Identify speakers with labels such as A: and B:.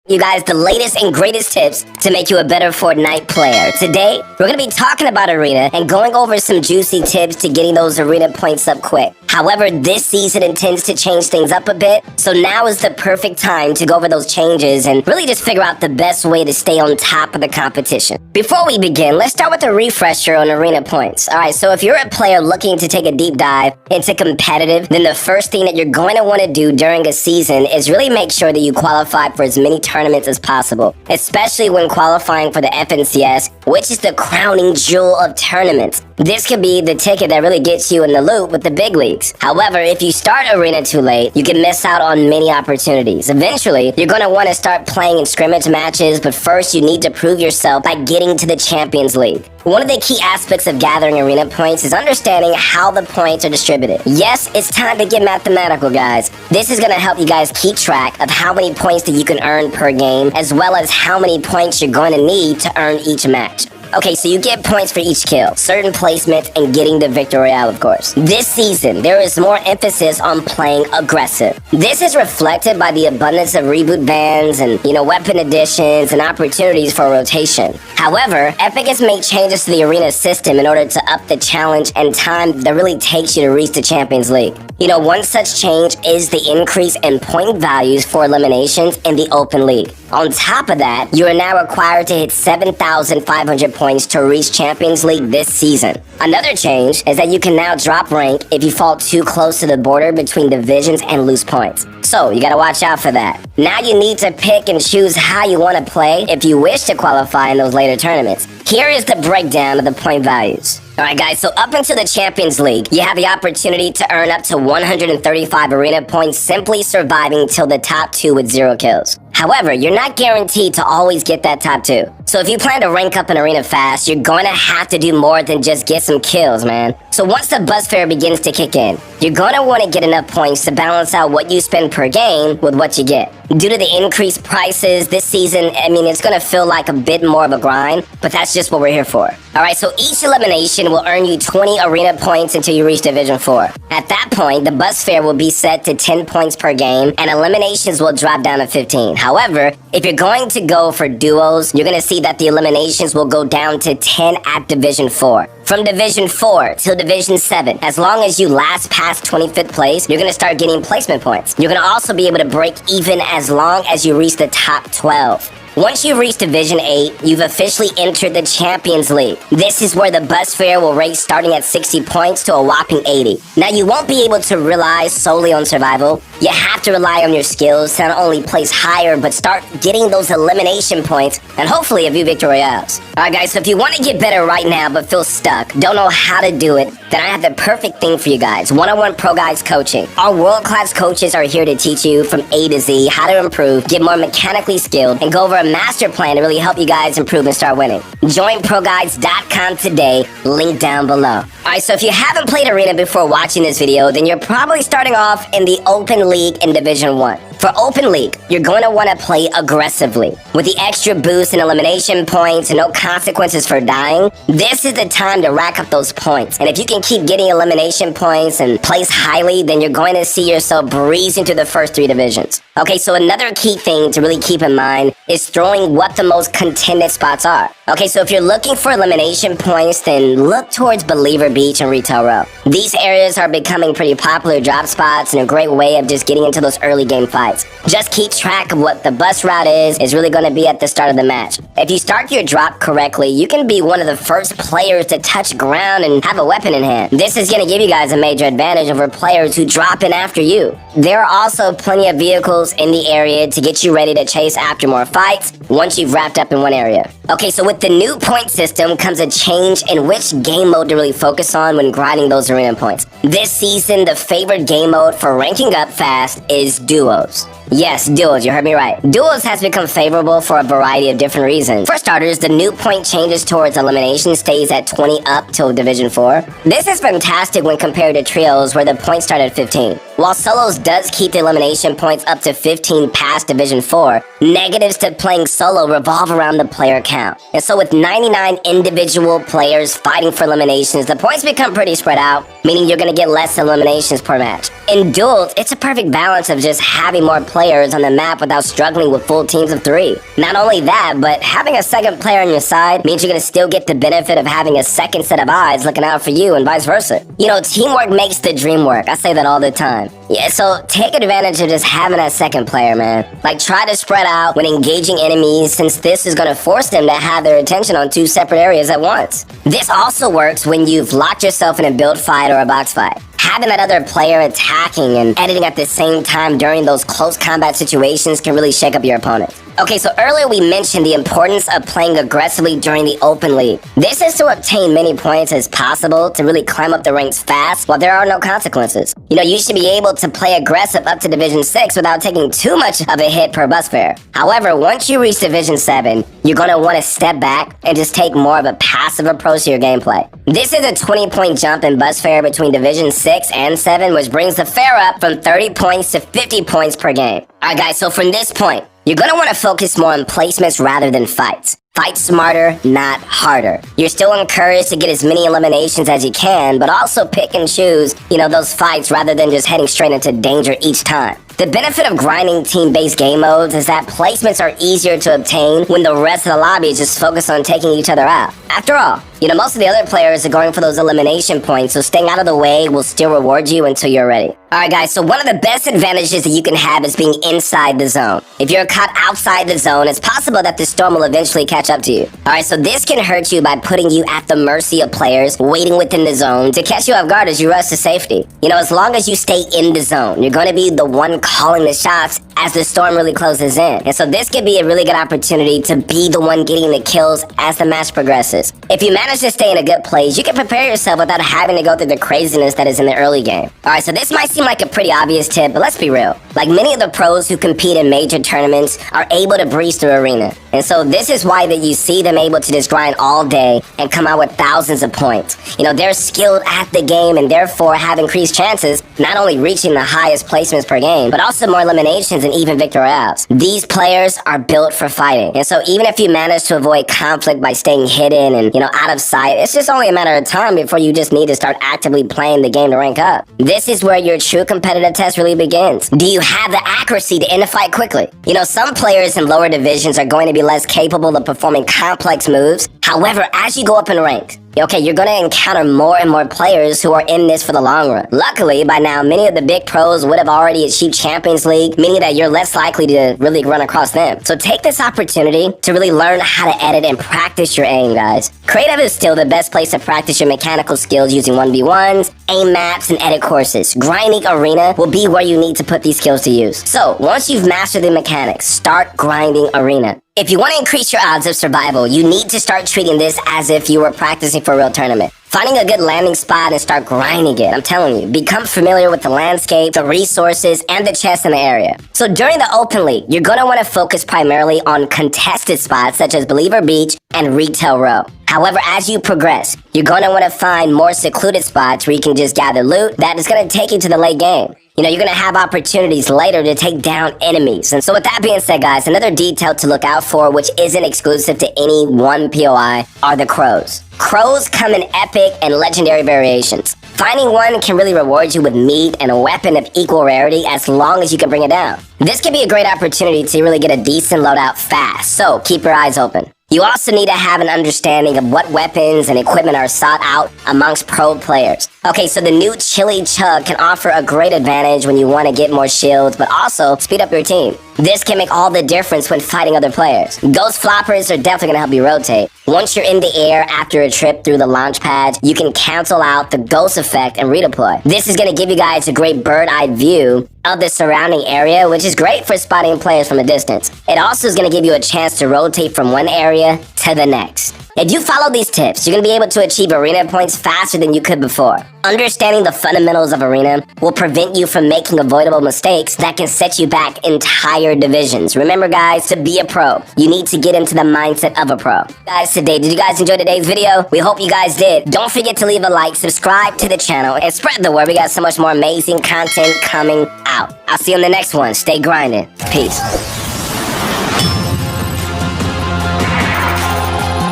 A: You guys the latest and greatest tips to make you a better Fortnite player. Today, we're going to be talking about Arena and going over some juicy tips to getting those Arena points up quick. However, this season intends to change things up a bit, so now is the perfect time to go over those changes and really just figure out the best way to stay on top of the competition. Before we begin, let's start with a refresher on Arena points. Alright, so if you're a player looking to take a deep dive into competitive, then the first thing that you're going to want to do during a season is really make sure that you qualify for as many tournaments as possible, especially when qualifying for the FNCS, which is the crowning jewel of tournaments. This could be the ticket that really gets you in the loop with the big leagues. However, if you start Arena too late, you can miss out on many opportunities. Eventually, you're going to want to start playing in scrimmage matches, but first you need to prove yourself by getting to the Champions League. One of the key aspects of gathering Arena points is understanding how the points are distributed. Yes, it's time to get mathematical, guys. This is going to help you guys keep track of how many points that you can earn per game, as well as how many points you're going to need to earn each match. Okay, so you get points for each kill, certain placements, and getting the Victory Royale, of course. This season, there is more emphasis on playing aggressive. This is reflected by the abundance of reboot bans and, weapon additions and opportunities for rotation. However, Epic has made changes to the Arena system in order to up the challenge and time that really takes you to reach the Champions League. One such change is the increase in point values for eliminations in the Open League. On top of that, you are now required to hit 7,500 points to reach Champions League this season. Another change is that you can now drop rank if you fall too close to the border between divisions and lose points. So, you gotta watch out for that. Now you need to pick and choose how you want to play if you wish to qualify in those later tournaments. Here is the breakdown of the point values. Alright guys, so up until the Champions League, you have the opportunity to earn up to 135 Arena points simply surviving till the top 2 with 0 kills. However, you're not guaranteed to always get that top 2. So if you plan to rank up in Arena fast, you're going to have to do more than just get some kills, man. So once the bus fare begins to kick in, you're going to want to get enough points to balance out what you spend per game with what you get. Due to the increased prices this season, it's going to feel like a bit more of a grind, but that's just what we're here for. Alright, so each elimination will earn you 20 Arena points until you reach Division 4. At that point, the bus fare will be set to 10 points per game, and eliminations will drop down to 15. However, if you're going to go for duos, you're going to see that the eliminations will go down to 10 at Division 4. From Division 4 till Division 7, as long as you last past 25th place, you're going to start getting placement points. You're going to also be able to break even as long as you reach the top 12. Once you reach Division 8, you've officially entered the Champions League. This is where the bus fare will rate starting at 60 points to a whopping 80. Now, you won't be able to rely solely on survival. You have to rely on your skills to not only place higher, but start getting those elimination points and hopefully a few Victory Royales. Alright guys, so if you want to get better right now but feel stuck, don't know how to do it, then I have the perfect thing for you guys. One-on-one Pro Guides coaching. Our world-class coaches are here to teach you from A to Z how to improve, get more mechanically skilled, and go over a master plan to really help you guys improve and start winning. Join ProGuides.com today, link down below. Alright, so if you haven't played Arena before watching this video, then you're probably starting off in the Open League in Division 1. For Open League, you're going to want to play aggressively. With the extra boost and elimination points and no consequences for dying, this is the time to rack up those points. And if you can keep getting elimination points and place highly, then you're going to see yourself breezing through the first 3 divisions. Okay, so another key thing to really keep in mind is throwing what the most contended spots are. Okay, so if you're looking for elimination points, then look towards Believer Beach and Retail Row. These areas are becoming pretty popular drop spots and a great way of just getting into those early game fights. Just keep track of what the bus route is really going to be at the start of the match. If you start your drop correctly, you can be one of the first players to touch ground and have a weapon in hand. This is going to give you guys a major advantage over players who drop in after you. There are also plenty of vehicles in the area to get you ready to chase after more fights once you've wrapped up in one area. Okay, so with the new point system comes a change in which game mode to really focus on when grinding those Arena points. This season, the favored game mode for ranking up fast is duos. Yes, duos, you heard me right. Duos has become favorable for a variety of different reasons. For starters, the new point changes towards elimination stays at 20 up till Division 4. This is fantastic when compared to trios where the points start at 15. While solos does keep the elimination points up to 15 past Division 4, negatives to playing solo revolve around the player count. And so with 99 individual players fighting for eliminations, the points become pretty spread out, meaning you're going to get less eliminations per match. In duels, it's a perfect balance of just having more players on the map without struggling with full teams of 3. Not only that, but having a second player on your side means you're gonna still get the benefit of having a second set of eyes looking out for you and vice versa. You know, teamwork makes the dream work. I say that all the time. Yeah, so take advantage of just having that second player, man. Like, try to spread out when engaging enemies, since this is gonna force them to have their attention on 2 separate areas at once. This also works when you've locked yourself in a build fight or a box fight. Having that other player attacking and editing at the same time during those close combat situations can really shake up your opponent. Okay, so earlier we mentioned the importance of playing aggressively during the open league. This is to obtain many points as possible to really climb up the ranks fast while there are no consequences. You know, you should be able to play aggressive up to Division 6 without taking too much of a hit per bus fare. However, once you reach Division 7, you're going to want to step back and just take more of a passive approach to your gameplay. This is a 20-point jump in bus fare between Division 6 and 7, which brings the fare up from 30 points to 50 points per game. Alright guys, so from this point, you're gonna want to focus more on placements rather than fights. Fight smarter, not harder. You're still encouraged to get as many eliminations as you can, but also pick and choose, you know, those fights rather than just heading straight into danger each time. The benefit of grinding team-based game modes is that placements are easier to obtain when the rest of the lobby is just focused on taking each other out. After all, you know, most of the other players are going for those elimination points, so staying out of the way will still reward you until you're ready. Alright guys, so one of the best advantages that you can have is being inside the zone. If you're caught outside the zone, it's possible that the storm will eventually catch up to you. Alright, so this can hurt you by putting you at the mercy of players waiting within the zone to catch you off guard as you rush to safety. You know, as long as you stay in the zone, you're going to be the one calling the shots as the storm really closes in. And so this could be a really good opportunity to be the one getting the kills as the match progresses. If you manage to stay in a good place, you can prepare yourself without having to go through the craziness that is in the early game. Alright, so this might seem like a pretty obvious tip, but let's be real. Like, many of the pros who compete in major tournaments are able to breeze through arena. And so this is why that you see them able to just grind all day and come out with thousands of points. You know, they're skilled at the game and therefore have increased chances not only reaching the highest placements per game, but also more eliminations and even victory royales. These players are built for fighting. And so even if you manage to avoid conflict by staying hidden and, you know, out of sight, it's just only a matter of time before you just need to start actively playing the game to rank up. This is where your true competitive test really begins. Do you have the accuracy to end a fight quickly? You know, some players in lower divisions are going to be less capable of performing complex moves. However, as you go up in rank, okay, you're going to encounter more and more players who are in this for the long run. Luckily, by now, many of the big pros would have already achieved Champions League, meaning that you're less likely to really run across them. So take this opportunity to really learn how to edit and practice your aim, guys. Creative is still the best place to practice your mechanical skills using 1v1s, aim maps, and edit courses. Grinding Arena will be where you need to put these skills to use. So, once you've mastered the mechanics, start grinding Arena. If you want to increase your odds of survival, you need to start treating this as if you were practicing for a real tournament. Finding a good landing spot and start grinding it, I'm telling you. Become familiar with the landscape, the resources, and the chests in the area. So during the open league, you're going to want to focus primarily on contested spots such as Believer Beach and Retail Row. However, as you progress, you're going to want to find more secluded spots where you can just gather loot that is going to take you to the late game. You know, you're going to have opportunities later to take down enemies. And so with that being said, guys, another detail to look out for, which isn't exclusive to any one POI, are the crows. Crows come in epic and legendary variations. Finding one can really reward you with meat and a weapon of equal rarity as long as you can bring it down. This can be a great opportunity to really get a decent loadout fast, so keep your eyes open. You also need to have an understanding of what weapons and equipment are sought out amongst pro players. Okay, so the new Chili Chug can offer a great advantage when you want to get more shields, but also speed up your team. This can make all the difference when fighting other players. Ghost Floppers are definitely going to help you rotate. Once you're in the air after a trip through the launch pads, you can cancel out the ghost effect and redeploy. This is going to give you guys a great bird-eyed view of the surrounding area, which is great for spotting players from a distance. It also is going to give you a chance to rotate from one area to the next. If you follow these tips, you're going to be able to achieve arena points faster than you could before. Understanding the fundamentals of arena will prevent you from making avoidable mistakes that can set you back entire divisions. Remember, guys, to be a pro, you need to get into the mindset of a pro. Guys, did you guys enjoy today's video? We hope you guys did. Don't forget to leave a like, subscribe to the channel, and spread the word. We got so much more amazing content coming out. I'll see you in the next one. Stay grinding. Peace.